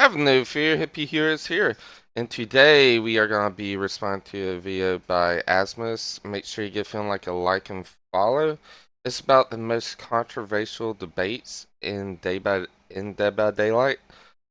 Have no fear, Hippie here is here. And today we are going to be responding to a video by AZHYMOVS. Make sure you give him like a like and follow. It's about the most controversial debates in Dead by Daylight.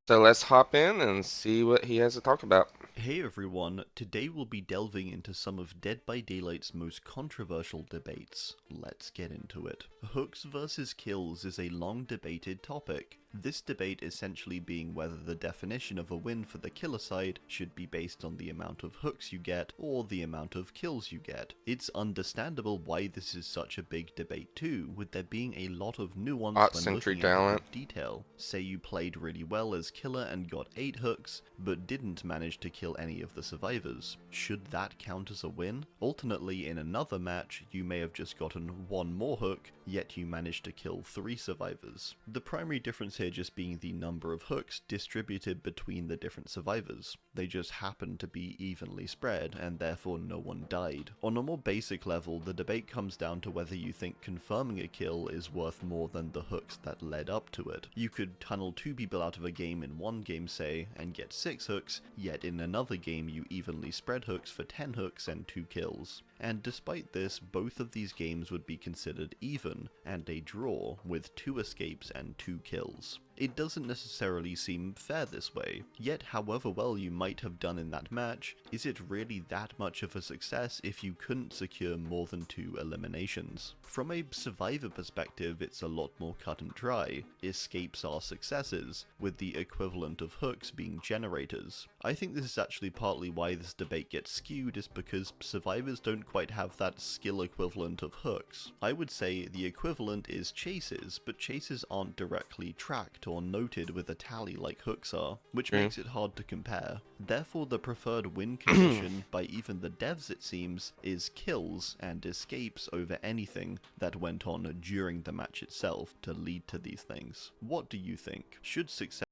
So let's hop in and see what he has to talk about. Hey everyone, today we'll be delving into some of Dead by Daylight's most controversial debates. Let's get into it. Hooks versus kills is a long debated topic. This debate essentially being whether the definition of a win for the killer side should be based on the amount of hooks you get or the amount of kills you get. It's understandable why this is such a big debate too, with there being a lot of nuance Art when Century looking at the Talent. hook detail. Say you played really well as killer and got 8 hooks, but didn't manage to kill any of the survivors. Should that count as a win? Alternately, in another match, you may have just gotten 1 more hook, yet you managed to kill 3 survivors. The primary difference here just being the number of hooks distributed between the different survivors. They just happen to be evenly spread, and therefore no one died. On a more basic level, the debate comes down to whether you think confirming a kill is worth more than the hooks that led up to it. You could tunnel 2 people out of a game in one game, say, and get 6 hooks, yet in another game you evenly spread hooks for 10 hooks and 2 kills. And despite this, both of these games would be considered even, and a draw with 2 escapes and 2 kills. It doesn't necessarily seem fair this way, yet however well you might have done in that match, is it really that much of a success if you couldn't secure more than 2 eliminations? From a survivor perspective, it's a lot more cut and dry. Escapes are successes, with the equivalent of hooks being generators. I think this is actually partly why this debate gets skewed, is because survivors don't quite have that skill equivalent of hooks. I would say the equivalent is chases, but chases aren't directly tracked or noted with a tally like hooks are, which True. makes it hard to compare. Therefore, the preferred win condition, by even the devs it seems, is kills and escapes over anything that went on during the match itself to lead to these things. What do you think? Should success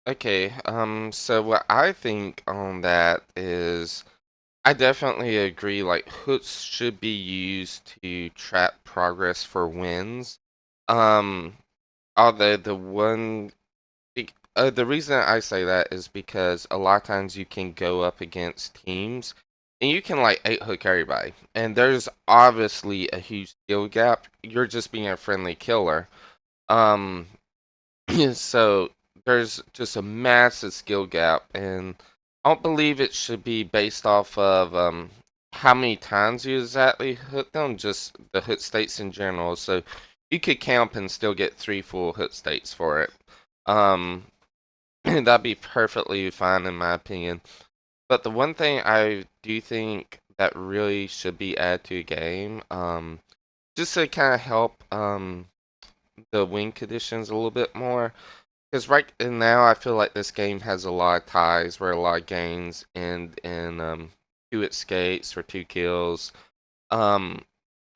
Okay, so what I think on that is I definitely agree, like hooks should be used to track progress for wins. Um, Although the reason I say that is because a lot of times you can go up against teams and you can like 8 hook everybody, and there's obviously a huge skill gap. You're just being a friendly killer. Um, so there's just a massive skill gap, and I don't believe it should be based off of how many times you exactly hit them, just the hit states in general. So you could camp and still get 3 full hit states for it. Um, that'd be perfectly fine in my opinion. But the one thing I do think that really should be added to a game, just to kind of help the win conditions a little bit more. Because right now, I feel like this game has a lot of ties where a lot of games end in 2 escapes or 2 kills. Um,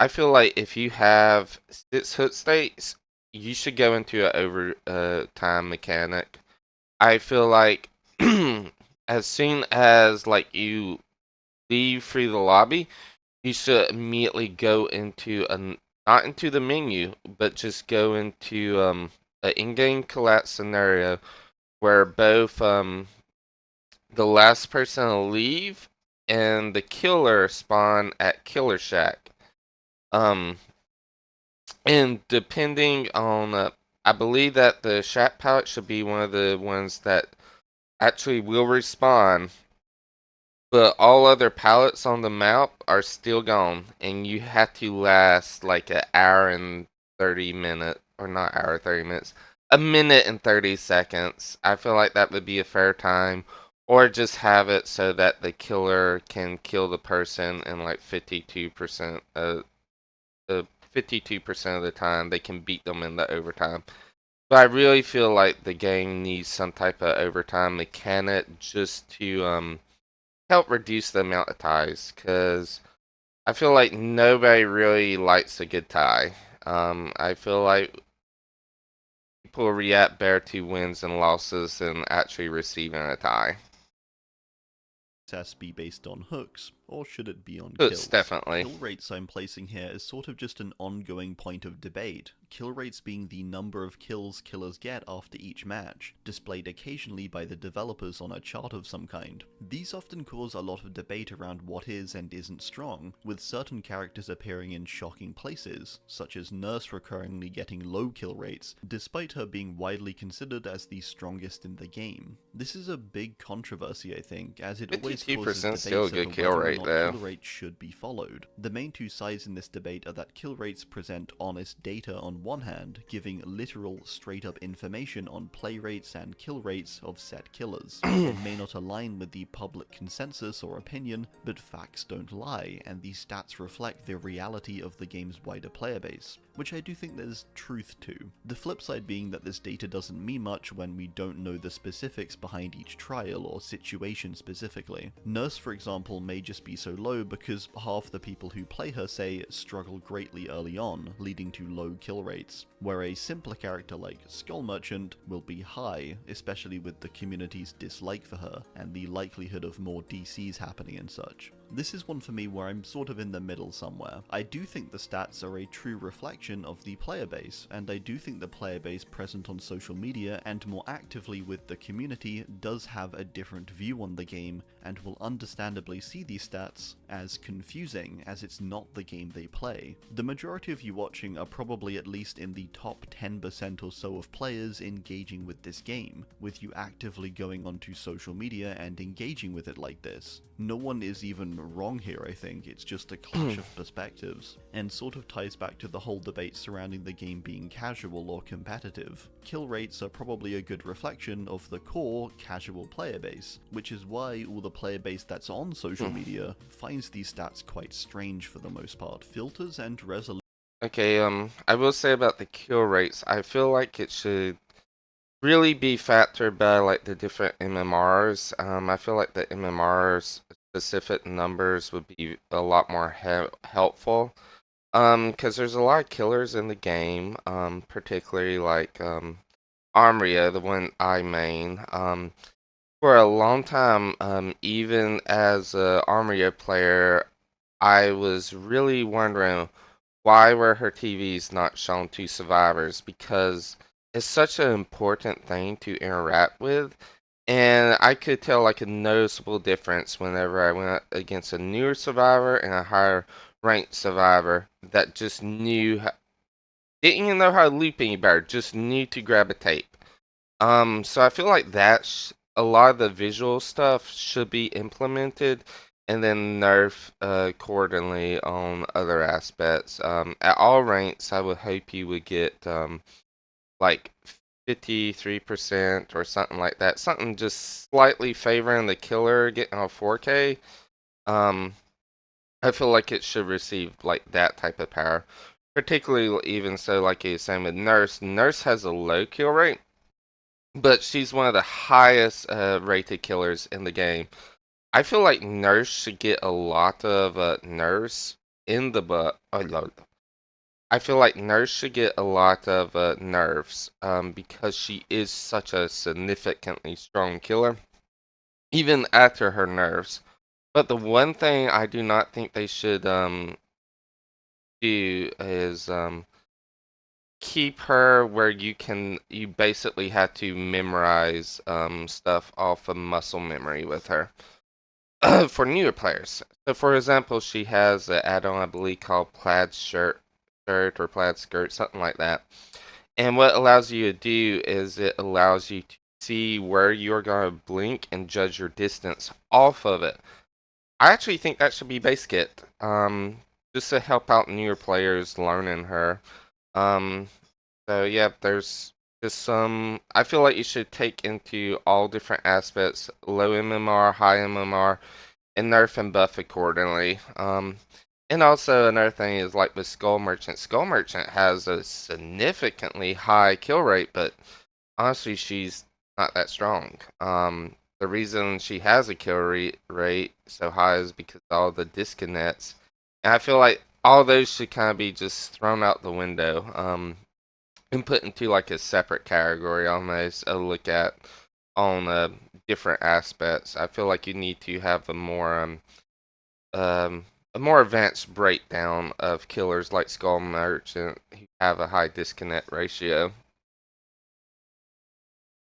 I feel like if you have 6 hit states, you should go into an overtime mechanic. I feel like as soon as like you leave through the lobby, you should immediately go into not into the menu, but just go into an in-game collapse scenario where both the last person to leave and the killer spawn at Killer Shack. Um, and depending on, I believe that the Shack pallet should be one of the ones that actually will respawn, but all other pallets on the map are still gone, and you have to last like an hour and 30 minutes, or not hour 30 minutes, a minute and 30 seconds. I feel like that would be a fair time, or just have it so that the killer can kill the person in like 52% of 52% of the time. They can beat them in the overtime. But I really feel like the game needs some type of overtime mechanic just to help reduce the amount of ties, because I feel like nobody really likes a good tie. I feel like people react better to wins and losses than actually receiving a tie. be based on hooks? or should it be on Hooks, kills? definitely. Kill rates I'm placing here is sort of just an ongoing point of debate, kill rates being the number of kills killers get after each match, displayed occasionally by the developers on a chart of some kind. These often cause a lot of debate around what is and isn't strong, with certain characters appearing in shocking places, such as Nurse recurringly getting low kill rates, despite her being widely considered as the strongest in the game. This is a big controversy, I think, as it always causes 52% still a debates over good kill whether or rate, not though. kill rates should be followed. The main two sides in this debate are that kill rates present honest data on one hand, giving literal, straight-up information on play rates and kill rates of set killers, and may not align with the public consensus or opinion, but facts don't lie, and these stats reflect the reality of the game's wider player base, which I do think there's truth to. The flip side being that this data doesn't mean much when we don't know the specifics behind each trial or situation specifically. Nurse, for example, may just be so low because half the people who play her, say, struggle greatly early on, leading to low kill rates, where a simpler character like Skull Merchant will be high, especially with the community's dislike for her and the likelihood of more DCs happening and such. This is one for me where I'm sort of in the middle somewhere. I do think the stats are a true reflection of the player base, and I do think the player base present on social media and more actively with the community does have a different view on the game and will understandably see these stats as confusing, as it's not the game they play. The majority of you watching are probably at least in the top 10% or so of players engaging with this game, with you actively going onto social media and engaging with it like this. No one is even wrong here, I think, it's just a clash of perspectives, and sort of ties back to the whole debate surrounding the game being casual or competitive. Kill rates are probably a good reflection of the core casual player base, which is why all the player base that's on social media finds these stats quite strange for the most part. Filters and resolution. Okay, I will say about the kill rates, I feel like it should really be factored by like the different MMRs. I feel like the MMRs specific numbers would be a lot more helpful. Because there's a lot of killers in the game, particularly like Armria, the one I main. For a long time, even as a Armria player, I was really wondering why were her TVs not shown to survivors? Because it's such an important thing to interact with, and I could tell like a noticeable difference whenever I went against a newer survivor and a higher ranked survivor that just didn't even know how to loop any better, just knew to grab a tape. So I feel like a lot of the visual stuff should be implemented and then nerf accordingly on other aspects. At all ranks, I would hope you would get like 53% or something like that. Something just slightly favoring the killer getting a 4K. Um, I feel like it should receive like that type of power. Particularly even so, like you were saying with Nurse. Nurse has a low kill rate, but she's one of the highest rated killers in the game. I feel like Nurse should get a lot of nerfs in the butt. Oh, Lord. I feel like Nurse should get a lot of nerfs because she is such a significantly strong killer, even after her nerfs. But the one thing I do not think they should do is keep her where you basically have to memorize stuff off of muscle memory with her. For newer players. So, for example, she has an add-on I believe called shirt or plaid skirt, something like that. And what it allows you to do is it allows you to see where you're going to blink and judge your distance off of it. I actually think that should be base kit, just to help out newer players learning her. Um, so yeah, there's just some. I feel like you should take into all different aspects, low MMR, high MMR, and nerf and buff accordingly. And also another thing is like with Skull Merchant. Skull Merchant has a significantly high kill rate, but honestly, she's not that strong. The reason she has a rate so high is because of all the disconnects, and I feel like all those should kind of be just thrown out the window. And put into like a separate category almost, a look at on different aspects. I feel like you need to have a more um, a more advanced breakdown of killers like Skull Merchant who have a high disconnect ratio.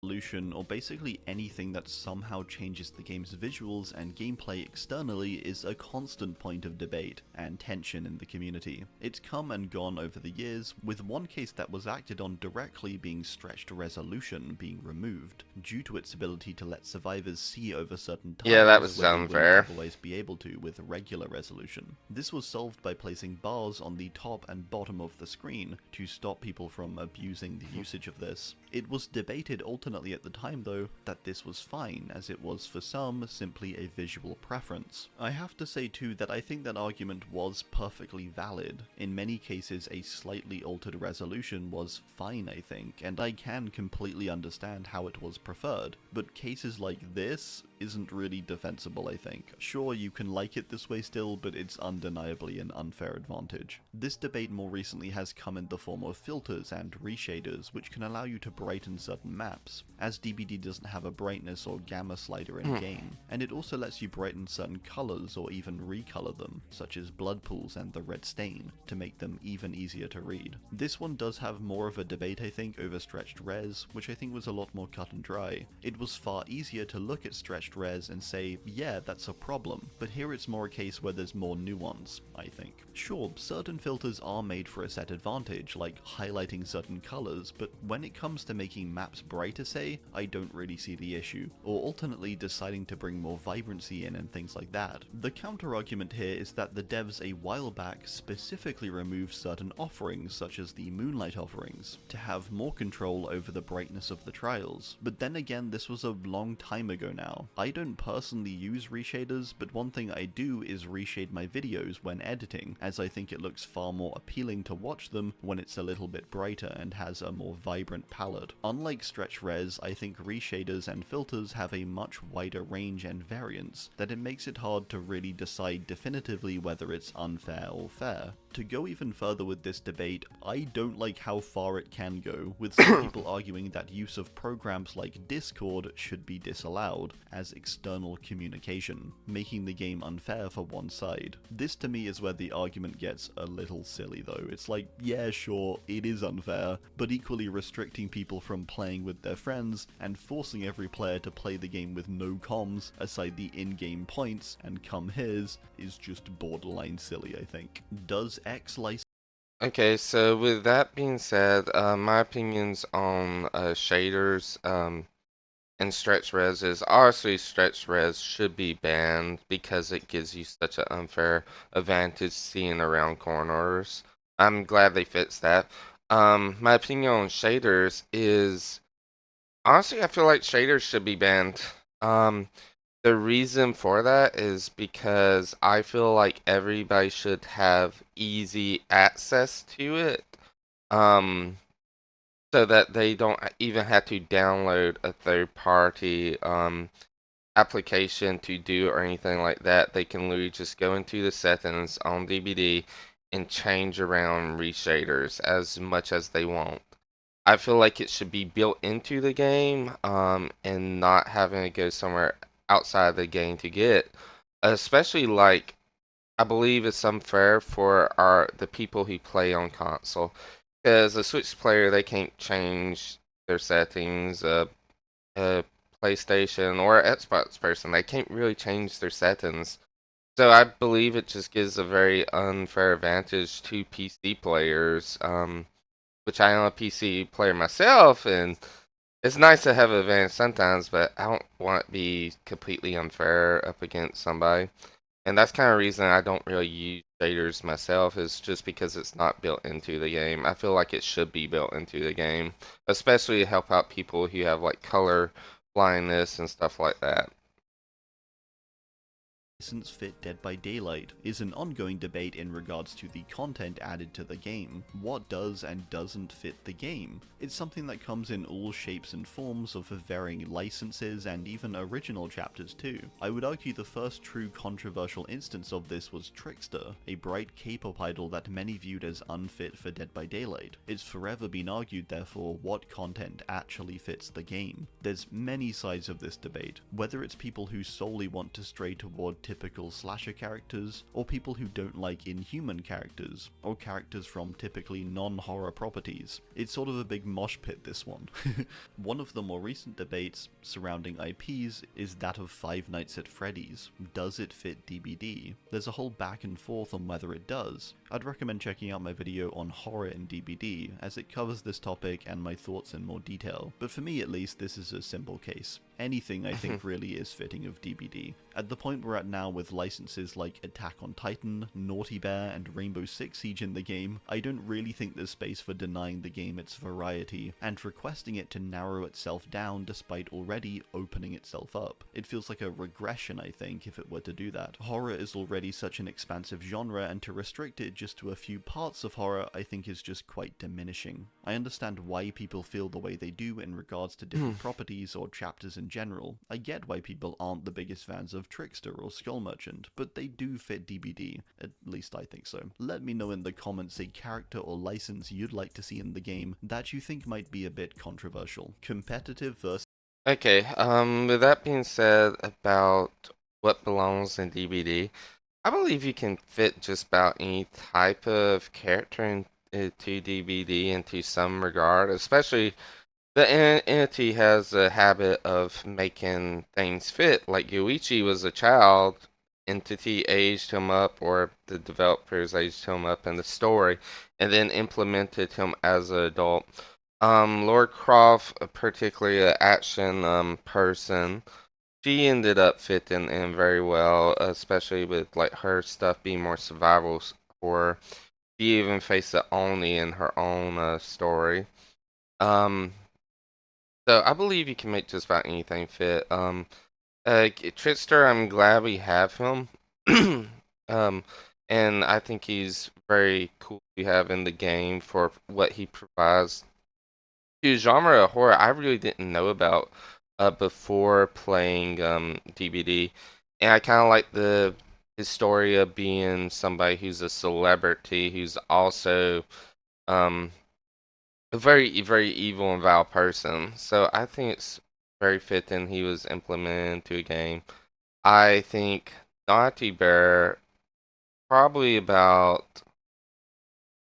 Resolution, or basically anything that somehow changes the game's visuals and gameplay externally, is a constant point of debate and tension in the community. It's come and gone over the years, with one case that was acted on directly being stretched resolution being removed, due to its ability to let survivors see over certain Yeah, that tiles was where they wouldn't unfair. otherwise be able to with regular resolution. This was solved by placing bars on the top and bottom of the screen to stop people from abusing the usage of this. It was debated alternately at the time though that this was fine, as it was for some simply a visual preference. I have to say too that I think that argument was perfectly valid. In many cases a slightly altered resolution was fine, I think, and I can completely understand how it was preferred, but cases like this isn't really defensible, I think. Sure, you can like it this way still, but it's undeniably an unfair advantage. This debate more recently has come in the form of filters and reshaders, which can allow you to brighten certain maps, as DBD doesn't have a brightness or gamma slider in game, and it also lets you brighten certain colors or even recolor them, such as blood pools and the red stain, to make them even easier to read. This one does have more of a debate, I think, over stretched res, which I think was a lot more cut and dry. It was far easier to look at stretched res and say, yeah, that's a problem, but here it's more a case where there's more nuance, I think. Sure, certain filters are made for a set advantage, like highlighting certain colors, but when it comes to making maps brighter, say, I don't really see the issue, or alternately deciding to bring more vibrancy in and things like that. The counter-argument here is that the devs a while back specifically removed certain offerings, such as the Moonlight offerings, to have more control over the brightness of the trials. But then again, this was a long time ago now. I don't personally use reshaders, but one thing I do is reshade my videos when editing, as I think it looks far more appealing to watch them when it's a little bit brighter and has a more vibrant palette. Unlike stretch res, I think reshaders and filters have a much wider range and variance, that it makes it hard to really decide definitively whether it's unfair or fair. To go even further with this debate, I don't like how far it can go, with some people arguing that use of programs like Discord should be disallowed as external communication, making the game unfair for one side. This to me is where the argument gets a little silly though. It's like, yeah, sure, it is unfair, but equally restricting people from playing with their friends and forcing every player to play the game with no comms aside the in-game points and come his is just borderline silly, I think. Does X license Okay, so with that being said, my opinions on shaders and stretch res is obviously stretch res should be banned because it gives you such an unfair advantage seeing around corners. I'm glad they fixed that. My opinion on shaders is honestly I feel like shaders should be banned. Um, the reason for that is because I feel like everybody should have easy access to it. Um, so that they don't even have to download a third party application to do or anything like that. They can literally just go into the settings on DBD and change around reshaders as much as they want. I feel like it should be built into the game and not having to go somewhere outside the game to get. Especially like I believe it's unfair for the people who play on console. Because a Switch player they can't change their settings. A PlayStation or Xbox person they can't really change their settings. So I believe it just gives a very unfair advantage to PC players. Which I am a PC player myself, and it's nice to have an advantage sometimes, but I don't want it to be completely unfair up against somebody. And that's kind of reason I don't really use shaders myself is just because it's not built into the game. I feel like it should be built into the game, especially to help out people who have like color blindness and stuff like that. fit Dead by Daylight is an ongoing debate in regards to the content added to the game. What does and doesn't fit the game? It's something that comes in all shapes and forms of varying licenses and even original chapters too. I would argue the first true controversial instance of this was Trickster, a bright K-pop idol that many viewed as unfit for Dead by Daylight. It's forever been argued therefore what content actually fits the game. There's many sides of this debate, whether it's people who solely want to stray toward typical slasher characters, or people who don't like inhuman characters, or characters from typically non-horror properties. It's sort of a big mosh pit, this one. One of the more recent debates surrounding IPs is that of Five Nights at Freddy's. Does it fit DBD? There's a whole back and forth on whether it does. I'd recommend checking out my video on horror in DBD, as it covers this topic and my thoughts in more detail, but for me at least this is a simple case. Anything I think really is fitting of DBD. At the point we're at now with licenses like Attack on Titan, Naughty Bear, and Rainbow Six Siege in the game, I don't really think there's space for denying the game its variety, and requesting it to narrow itself down despite already opening itself up. It feels like a regression, I think, if it were to do that. Horror is already such an expansive genre, and to restrict it just to a few parts of horror I think is just quite diminishing. I understand why people feel the way they do in regards to different properties or chapters in general. I get why people aren't the biggest fans of Trickster or Skull Merchant, but they do fit DBD. At least I think so. Let me know in the comments a character or license you'd like to see in the game that you think might be a bit controversial. Competitive versus... Okay, with that being said about what belongs in DBD, I believe you can fit just about any type of character into DBD into some regard, especially the entity has a habit of making things fit. Like Yuichi was a child, entity aged him up, or the developers aged him up in the story, and then implemented him as an adult. Lord Croft, particularly an action person, she ended up fitting in very well, especially with like her stuff being more survival horror. She even faced it only in her own story. Um, so I believe you can make just about anything fit. Trickster, I'm glad we have him. um, and I think he's very cool to have in the game for what he provides to genre of horror I really didn't know about before playing DBD, and I kind of like the his story of being somebody who's a celebrity who's also um, a very evil and vile person. So I think it's very fitting he was implemented into a game. I think Naughty Bear probably about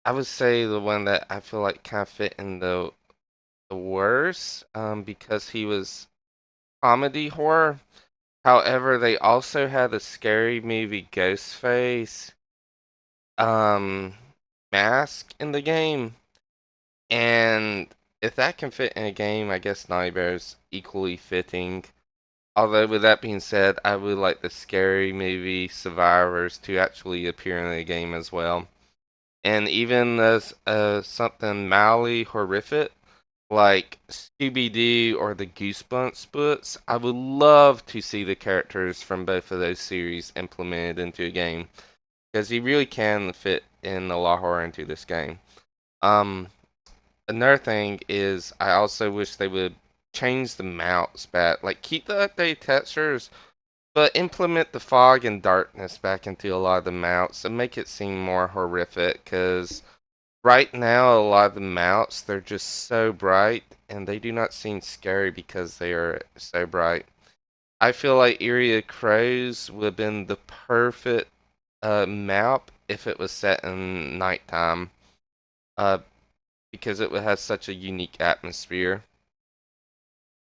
I would say the one that I feel like kind of fit in the worst because he was comedy horror. However, they also had a scary movie Ghostface um mask in the game. And if that can fit in a game, I guess Naughty Bear is equally fitting. Although with that being said, I would like the scary movie Survivors to actually appear in the game as well. And even as something mildly horrific like Scooby-Doo or the Goosebumps books, I would love to see the characters from both of those series implemented into a game because you really can fit in a lot of horror into this game. Um, Another thing is I also wish they would change the mounts back, like keep the updated textures, but implement the fog and darkness back into a lot of the mounts and make it seem more horrific because right now, a lot of the mounts, they're just so bright, and they do not seem scary because they are so bright. I feel like Area Crows would have been the perfect map if it was set in nighttime, uh, because it would have such a unique atmosphere.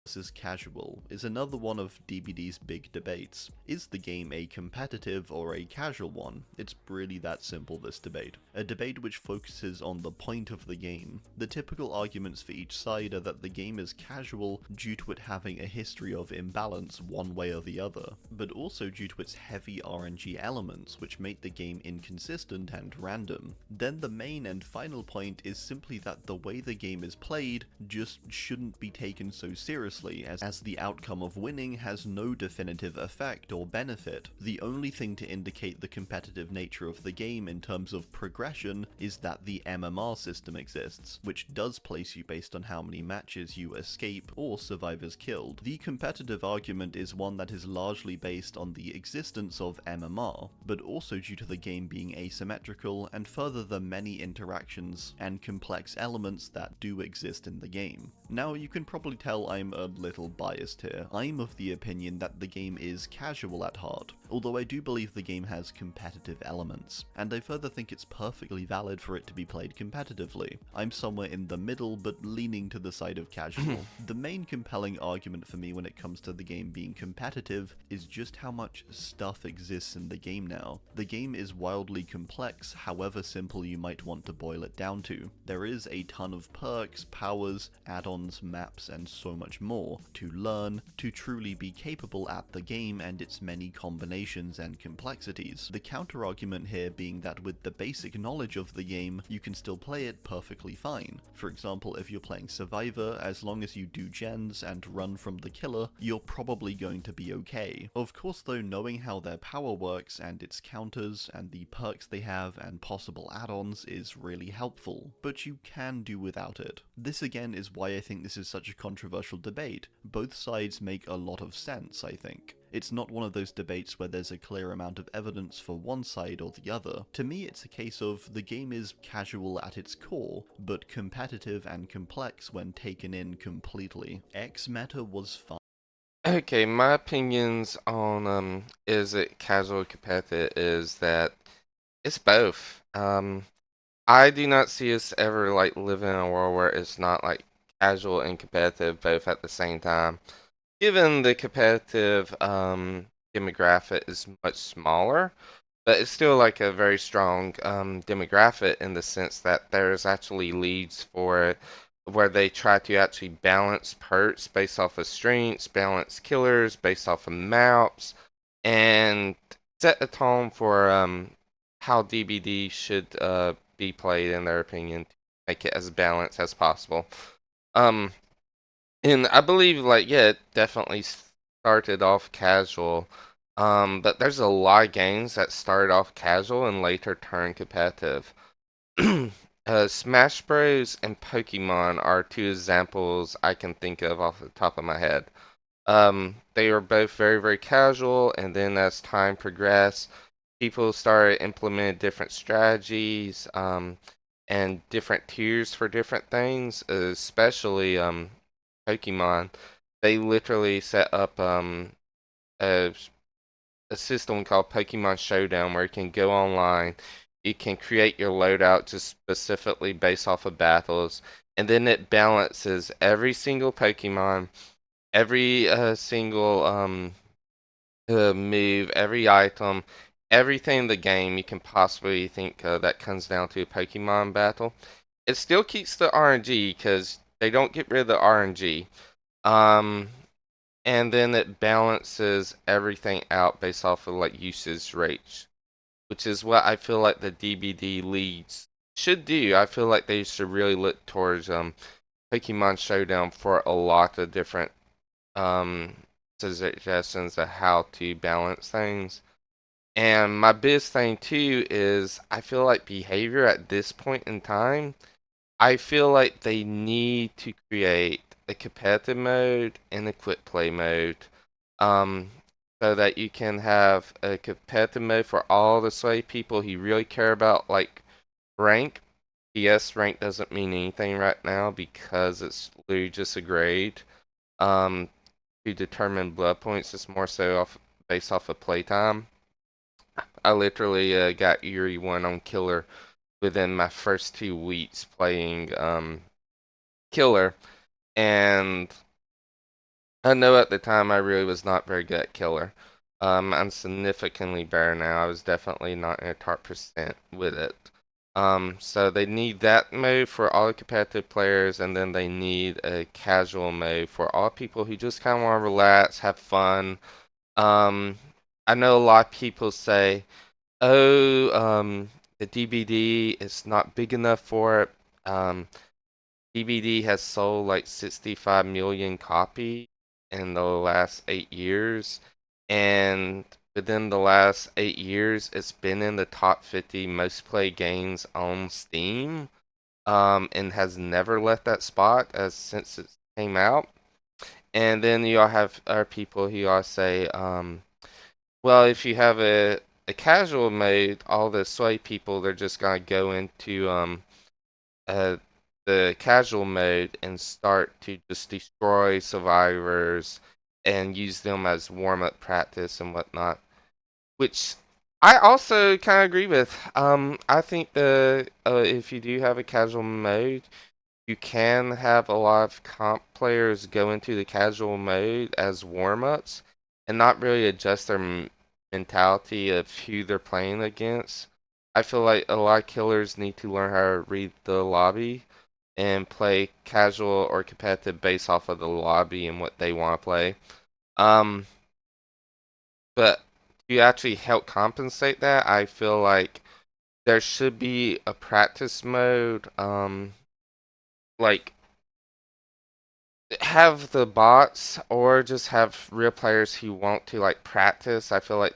versus casual is another one of DBD's big debates. Is the game a competitive or a casual one? It's really that simple, this debate. A debate which focuses on the point of the game. The typical arguments for each side are that the game is casual due to it having a history of imbalance one way or the other, but also due to its heavy RNG elements which make the game inconsistent and random. Then the main and final point is simply that the way the game is played just shouldn't be taken so seriously, as the outcome of winning has no definitive effect or benefit. The only thing to indicate the competitive nature of the game in terms of progression is that the MMR system exists, which does place you based on how many matches you escape or survivors killed. The competitive argument is one that is largely based on the existence of MMR, but also due to the game being asymmetrical and further the many interactions and complex elements that do exist in the game. Now, you can probably tell I'm a little biased here. I'm of the opinion that the game is casual at heart, although I do believe the game has competitive elements, and I further think it's perfectly valid for it to be played competitively. I'm somewhere in the middle, but leaning to the side of casual. The main compelling argument for me when it comes to the game being competitive is just how much stuff exists in the game now. The game is wildly complex, however simple you might want to boil it down to. There is a ton of perks, powers, add-ons, maps, and so much more to learn to truly be capable at the game and its many combinations and complexities. The counter-argument here being that with the basic knowledge of the game, you can still play it perfectly fine. For example, if you're playing Survivor, as long as you do gens and run from the killer, you're probably going to be okay. Of course though, knowing how their power works and its counters and the perks they have and possible add-ons is really helpful, but you can do without it. This again is why I think this is such a controversial debate. Both sides make a lot of sense, I think. It's not one of those debates where there's a clear amount of evidence for one side or the other. To me, it's a case of the game is casual at its core, but competitive and complex when taken in completely. X meta was fun. Okay, my opinions on is it casual or competitive is that it's both. I do not see us ever like living in a world where it's not like casual and competitive both at the same time. Given the competitive demographic is much smaller, but it's still like a very strong demographic in the sense that there's actually leads for it where they try to actually balance perks based off of strengths, balance killers based off of maps, and set a tone for how DBD should be played in their opinion to make it as balanced as possible. Um, and I believe, like, yeah, it definitely started off casual. But there's a lot of games that started off casual and later turned competitive. Smash Bros. And Pokemon are two examples I can think of off the top of my head. They were both very, very casual, and then as time progressed, people started implementing different strategies, and different tiers for different things, especially Pokemon. They literally set up a, a system called Pokemon Showdown where you can go online, you can create your loadout just specifically based off of battles, and then it balances every single Pokemon, every single move, every item, everything in the game you can possibly think that comes down to a Pokemon battle. It still keeps the RNG because they don't get rid of the RNG. Um, and then it balances everything out based off of like usage rates, which is what I feel like the DBD leads should do. I feel like they should really look towards Pokemon Showdown for a lot of different um suggestions of how to balance things. And my biggest thing too is I feel like behavior at this point in time, I feel like they need to create a competitive mode and a quick play mode, um, so that you can have a competitive mode for all the sway people who really care about like rank. Yes, rank doesn't mean anything right now because it's literally just a grade. Um, to determine blood points is more so off based off of playtime. I literally got Yuri 1 on Killer within my first 2 weeks playing Killer, and I know at the time I really was not very good at Killer. I'm significantly better now. I was definitely not in a top percent with it. So they need that mode for all the competitive players, and then they need a casual mode for all people who just kind of want to relax, have fun. Um, I know a lot of people say, "Oh, the DVD is not big enough for it." DVD has sold like 65 million copies in the last 8 years, and within the last 8 years, it's been in the top 50 most played games on Steam, and has never left that spot as since it came out. And then you all have other people who all say, well, if you have a casual mode, all the sway people they're just gonna go into the casual mode and start to just destroy survivors and use them as warm-up practice and whatnot, which I also kind of agree with. I think the if you do have a casual mode, you can have a lot of comp players go into the casual mode as warm-ups and not really adjust their mentality of who they're playing against. I feel like a lot of killers need to learn how to read the lobby and play casual or competitive based off of the lobby and what they want to play. Um, but to actually help compensate that, I feel like there should be a practice mode. Like have the bots or just have real players who want to like practice. I feel like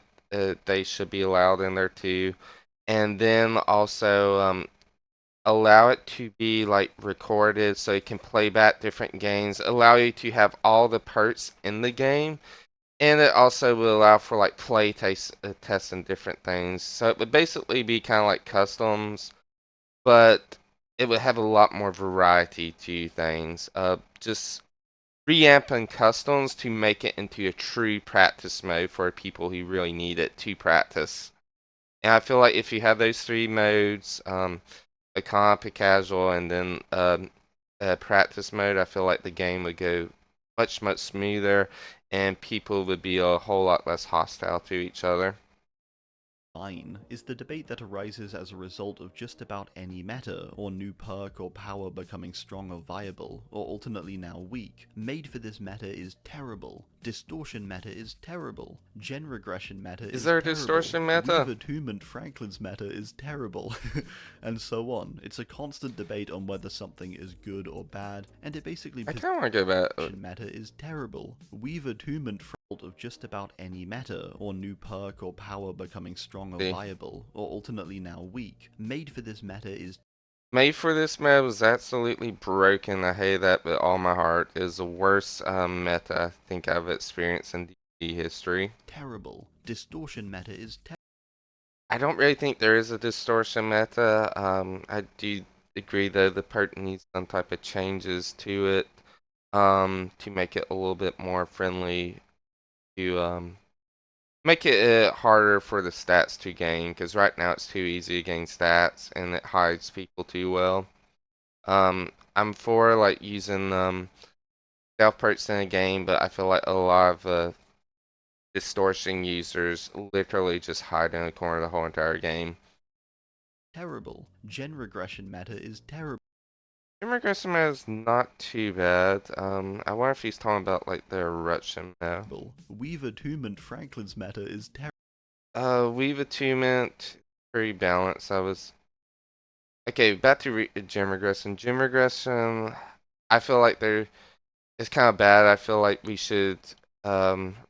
they should be allowed in there too. And then also allow it to be like recorded so you can play back different games, allow you to have all the perks in the game, and it also will allow for like play tests and different things. So it would basically be kind of like customs, but it would have a lot more variety to things. Just reamping customs to make it into a true practice mode for people who really need it to practice. And I feel like if you have those three modes, a comp, a casual, and then a practice mode, I feel like the game would go much smoother, and people would be a whole lot less hostile to each other. Fine is the debate that arises as a result of just about any meta, or new perk or power becoming strong or viable, or alternately now weak. Made for this meta is terrible. Distortion meta is terrible. Gen regression meta Is is there a terrible. distortion meta? Weaver Attunement Franklin's meta is terrible. And so on. It's a constant debate on whether something is good or bad, and it basically I kind of want to go back. meta is terrible. Weave attunement of just about any meta, or new perk or power becoming strong or See. viable, or alternately now weak. Made for this meta is Made for this meta was absolutely broken. I hate that with all my heart. It is the worst meta I think I've experienced in D&D history. terrible. Distortion meta is I don't really think there is a distortion meta. I do agree though the perk needs some type of changes to it to make it a little bit more friendly to make it harder for the stats to gain because right now it's too easy to gain stats and it hides people too well. I'm for like using stealth perks in a game, but I feel like a lot of distortion users literally just hide in a corner the whole entire game. terrible. Gen regression meta is terrible. Immigration is not too bad. I wonder if he's talking about like the eruption now. Weave attunement Franklin's meta is terrible. Weave attunement, pretty balanced. I was okay. Back to gym regression. Gym regression, I feel like there it's kind of bad. I feel like we should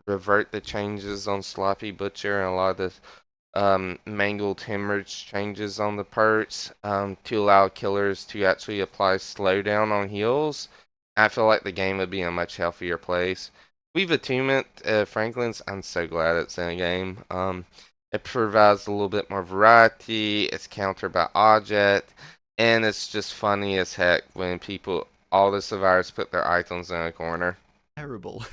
revert the changes on Sloppy Butcher and a lot of the mangled hemorrhage changes on the perks to allow killers to actually apply slowdown on heals. I feel like the game would be in a much healthier place. We've attunement Franklin's. I'm so glad it's in a game. It provides a little bit more variety. It's countered by object, and it's just funny as heck when people, all the survivors, put their items in a corner. Terrible,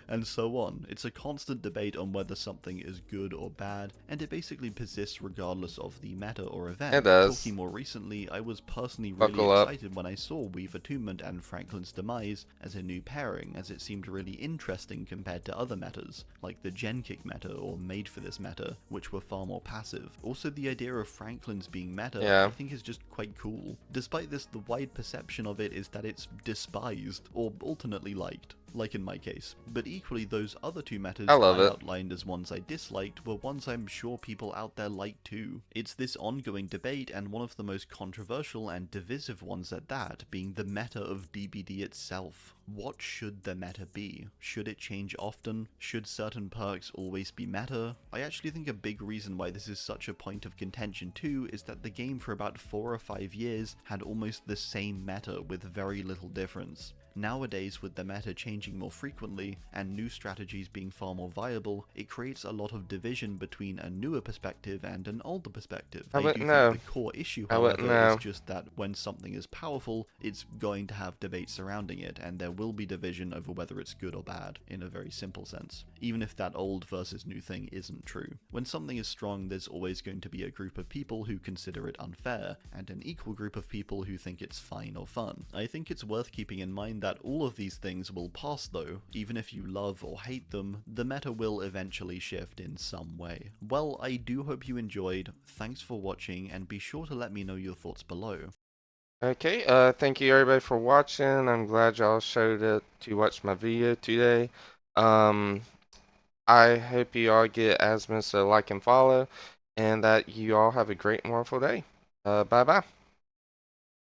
and so on. It's a constant debate on whether something is good or bad, and it basically persists regardless of the meta or It event. does. Talking more recently, I was personally really Buckle up. excited when I saw Weave Attunement and Franklin's Demise as a new pairing, as it seemed really interesting compared to other metas, like the Gen Kick meta or Made for this meta, which were far more passive. Also, the idea of Franklin's being meta, I Yeah. think is just quite cool. Despite this, the wide perception of it is that it's despised, or alternately liked, like in my case. But equally, those other two metas I love I it. outlined as ones I disliked were ones I'm sure people out there like too. It's this ongoing debate, and one of the most controversial and divisive ones at that, being the meta of DBD itself. What should the meta be? Should it change often? Should certain perks always be meta? I actually think a big reason why this is such a point of contention too is that the game for about 4 or 5 years had almost the same meta with very little difference. Nowadays, with the meta changing more frequently and new strategies being far more viable, it creates a lot of division between a newer perspective and an older perspective. I I wouldn't do think know. the core issue, I wouldn't however, is know. just that when something is powerful, it's going to have debate surrounding it, and there will be division over whether it's good or bad, in a very simple sense, even if that old versus new thing isn't true. When something is strong, there's always going to be a group of people who consider it unfair, and an equal group of people who think it's fine or fun. I think it's worth keeping in mind that all of these things will pass though. Even if you love or hate them, the meta will eventually shift in some way. Well, I do hope you enjoyed, thanks for watching, and be sure to let me know your thoughts below. Okay, thank you everybody for watching. I'm glad y'all showed up to watch my video today. Um, I hope you all get AZHYMOVS to like and follow, and that you all have a great and wonderful day. Bye bye.